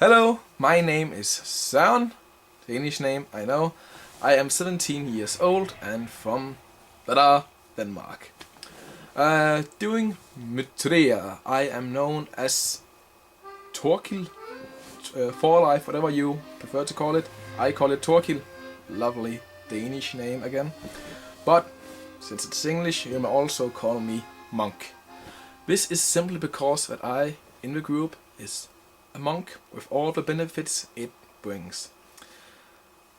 Hello, my name is Søren, Danish name, I know. I am 17 years old and from Denmark. Doing Mythodea, I am known as Thorkild, for life, whatever you prefer to call it. I call it Thorkild, lovely Danish name again. But since it's English, you may also call me Monk. This is simply because that I, in the group, is a monk with all the benefits it brings.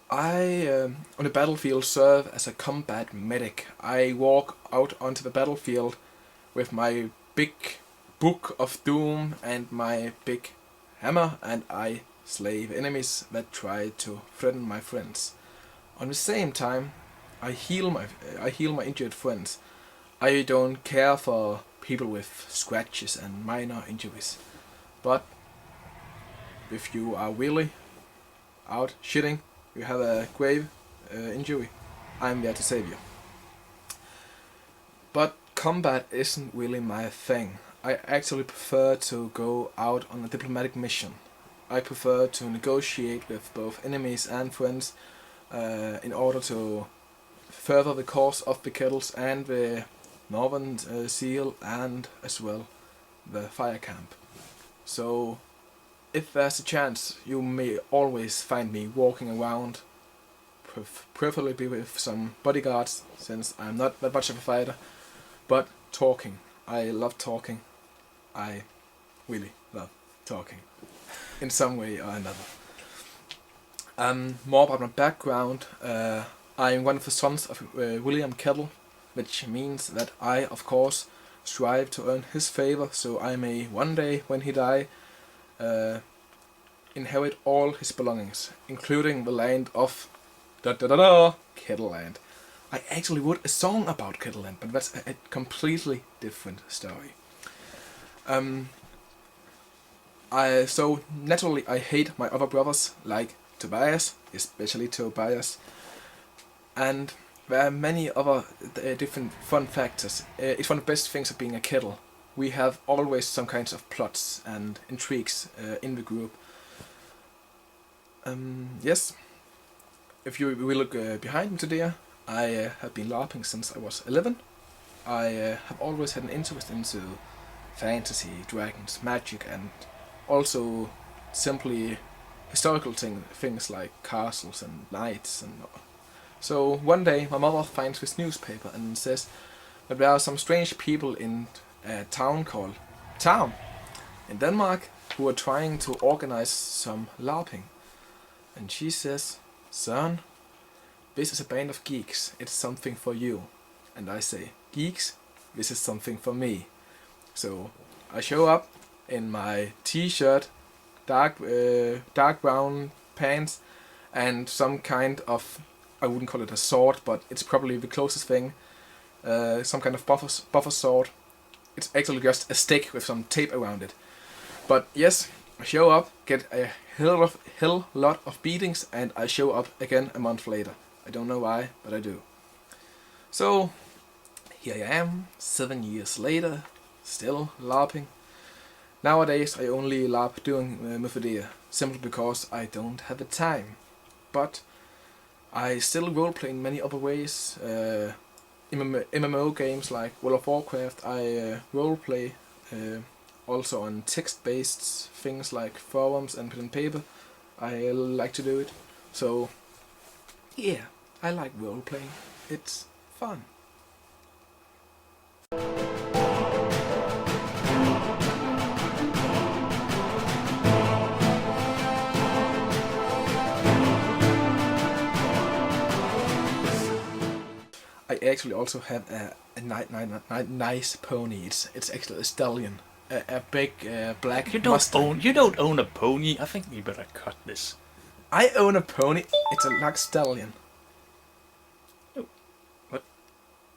I, on the battlefield, serve as a combat medic. I walk out onto the battlefield with my big book of doom and my big hammer, and I slay the enemies that try to threaten my friends. On the same time, I heal my injured friends. I don't care for people with scratches and minor injuries, but if you are really out shitting, you have a grave injury, I'm there to save you. But combat isn't really my thing. I actually prefer to go out on a diplomatic mission. I prefer to negotiate with both enemies and friends in order to further the cause of the Kettles and the Northern Seal, and as well the fire camp. So if there's a chance, you may always find me walking around, preferably with some bodyguards, since I'm not that much of a fighter, but talking. I love talking. I really love talking, in some way or another. More about my background. I'm one of the sons of William Kettle, which means that I, of course, strive to earn his favor, so I may one day, when he die, inherit all his belongings, including the land of Kettle Land. I actually wrote a song about Kettle Land, but that's a completely different story. So naturally I hate my other brothers, like Tobias, especially Tobias, and there are many other different fun factors. It's one of the best things of being a kettle. We have always some kinds of plots and intrigues in the group. Yes, if you will look behind me today, I have been LARPing since I was 11. I have always had an interest into fantasy, dragons, magic, and also simply historical things like castles and knights. And so one day my mother finds this newspaper and says that there are some strange people in a town called Town in Denmark who are trying to organize some LARPing. And she says, "Søren, this is a band of geeks, it's something for you." And I say, "Geeks, this is something for me." So I show up in my t-shirt, dark brown pants, and some kind of, I wouldn't call it a sword, but it's probably the closest thing, some kind of buffer sword. It's actually just a stick with some tape around it. But yes, I show up, get a hell lot of beatings, and I show up again a month later. I don't know why, but I do. So here I am, 7 years later, still LARPing. Nowadays I only LARP doing Mythodea, simply because I don't have the time. But I still roleplay in many other ways. MMO games like World of Warcraft, I roleplay also on text-based things like forums and pen and paper. I like to do it. So yeah, I like roleplaying. It's fun. I actually also have a nice pony. It's actually a stallion, a big black Mustang. You don't own a pony. I think we better cut this. I own a pony. It's a black stallion.